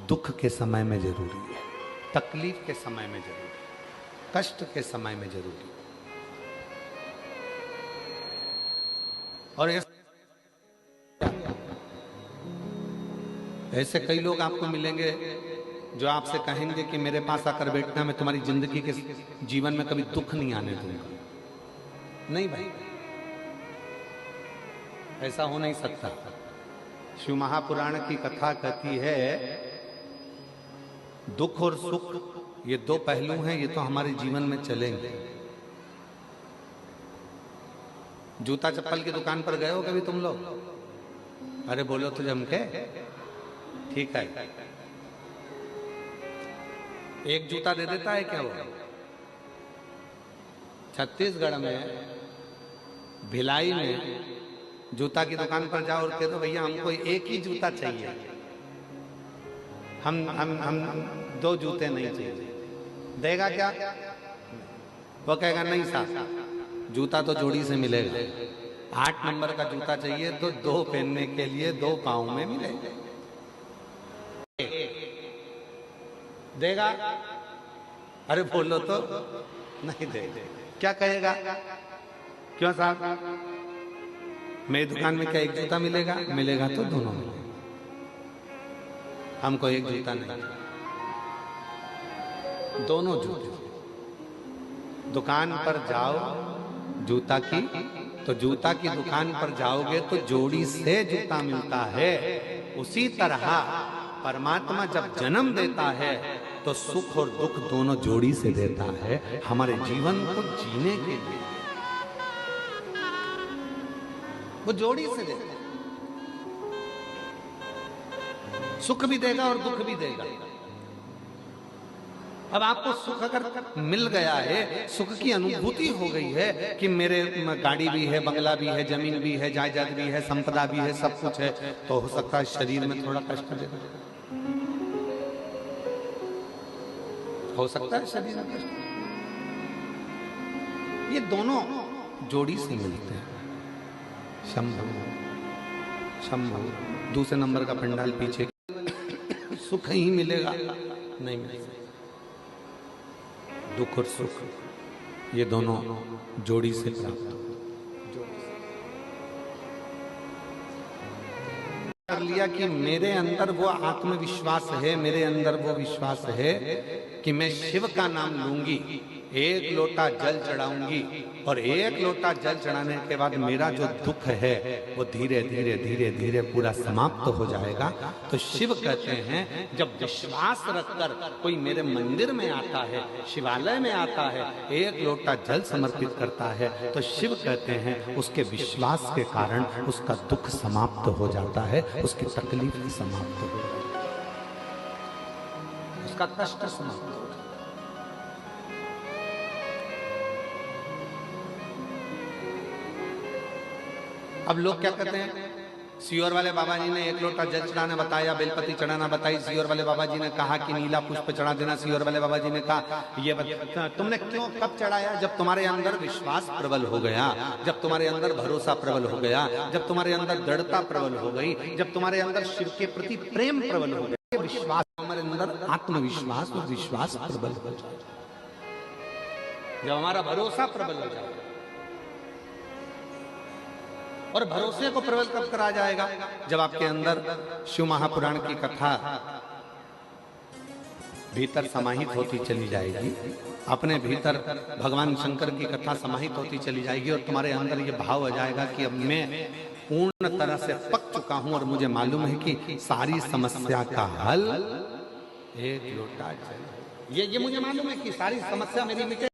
दुख के समय में जरूरी है, तकलीफ के समय में जरूरी है, कष्ट के समय में जरूरी है। और ऐसे कई लोग आपको मिलेंगे जो आपसे कहेंगे कि मेरे पास आकर बैठना, मैं तुम्हारी जिंदगी के जीवन में कभी दुख नहीं आने दूंगा। नहीं भाई, ऐसा हो नहीं सकता। शिव महापुराण की कथा कहती है दुख और सुख ये दो पहलू हैं, ये तो हमारे जीवन में चलेंगे। जूता चप्पल की दुकान पर गए हो कभी तुम लोग? अरे बोलो तो जम के, ठीक है। एक जूता दे देता है क्या वो? छत्तीसगढ़ में भिलाई में जूता की दुकान पर जाओ और कह दो भैया हमको एक ही जूता चाहिए, हम दो जूते नहीं चाहिए, देगा क्या? वो कहेगा नहीं साहब, जूता तो जोड़ी से मिलेगा। 8 नंबर का जूता चाहिए तो 2 पहनने के लिए 2 पाँव में मिलेगा। देगा? अरे बोलो तो नहीं देगा। क्या कहेगा? क्यों साहब, मेरी दुकान में क्या एक जूता मिलेगा? मिलेगा तो दोनों मिलेगा, हमको एक जूता नहीं, दोनों जूते। दुकान पर जाओ जूता की, तो जूता की दुकान पर जाओगे तो जोड़ी से जूता मिलता है। उसी तरह परमात्मा जब जन्म देता है तो सुख और दुख दोनों जोड़ी से देता है, हमारे जीवन को जीने के लिए वो जोड़ी से देता है। सुख भी देगा और दुख भी देगा। अब आपको सुख अगर मिल गया है, सुख की अनुभूति हो गई है कि मेरे गाड़ी भी है, बंगला भी है, जमीन भी है, जायदाद भी है, संपदा भी है, सब कुछ है, तो हो सकता है शरीर में थोड़ा कष्ट देगा, हो सकता है शरीर में कष्ट। ये दोनों जोड़ी से मिलते हैं। शंभु शंभु, दूसरे नंबर का पंडाल पीछे। सुख ही मिलेगा? नहीं मिलेगा। दुख और सुख ये दोनों जोड़ी से प्राप्त हो। कर लिया कि मेरे अंदर वो आत्मविश्वास है, मेरे अंदर वो विश्वास है कि मैं शिव का नाम लूंगी, एक लोटा जल चढ़ाऊंगी, और एक लोटा जल चढ़ाने के बाद मेरा जो दुख है वो धीरे धीरे धीरे धीरे पूरा समाप्त हो जाएगा। तो शिव कहते हैं जब विश्वास रखकर कोई मेरे मंदिर में आता है, शिवालय में आता है, एक लोटा जल समर्पित करता है, तो शिव कहते हैं उसके विश्वास के कारण उसका दुख समाप्त हो जाता है, उसकी तकलीफ समाप्त हो जाती है, उसका कष्ट समाप्त हो जाता है। अब लोग क्या कहते हैं, सियोर वाले बाबा जी ने एक लोटा जल चढ़ाना बताया, बेलपति चढ़ाना बताई, सियोर वाले बाबा जी ने कहा कि नीला पुष्प चढ़ा देना, सियोर वाले बाबा जी ने कहा ये तुमने क्यों कब चढ़ाया? जब तुम्हारे अंदर विश्वास प्रबल हो गया, जब तुम्हारे अंदर भरोसा प्रबल हो गया, जब तुम्हारे अंदर दृढ़ता प्रबल हो गई, जब तुम्हारे अंदर शिव के प्रति प्रेम प्रबल हो गया, विश्वास, हमारे अंदर आत्मविश्वास और विश्वास प्रबल हो जाए, जब हमारा भरोसा प्रबल हो जाए। और भरोसे को प्रबल कब करा जाएगा? जब आपके अंदर शिव महापुराण की कथा भीतर समाहित होती चली जाएगी, अपने भीतर भगवान शंकर की कथा समाहित होती चली जाएगी, और तुम्हारे अंदर ये भाव आ जाएगा कि अब मैं पूर्ण तरह से पक चुका हूं और मुझे मालूम है कि सारी समस्या का हल एक लोटा जल। ये मुझे मालूम है कि सारी समस्या मेरी मिटे।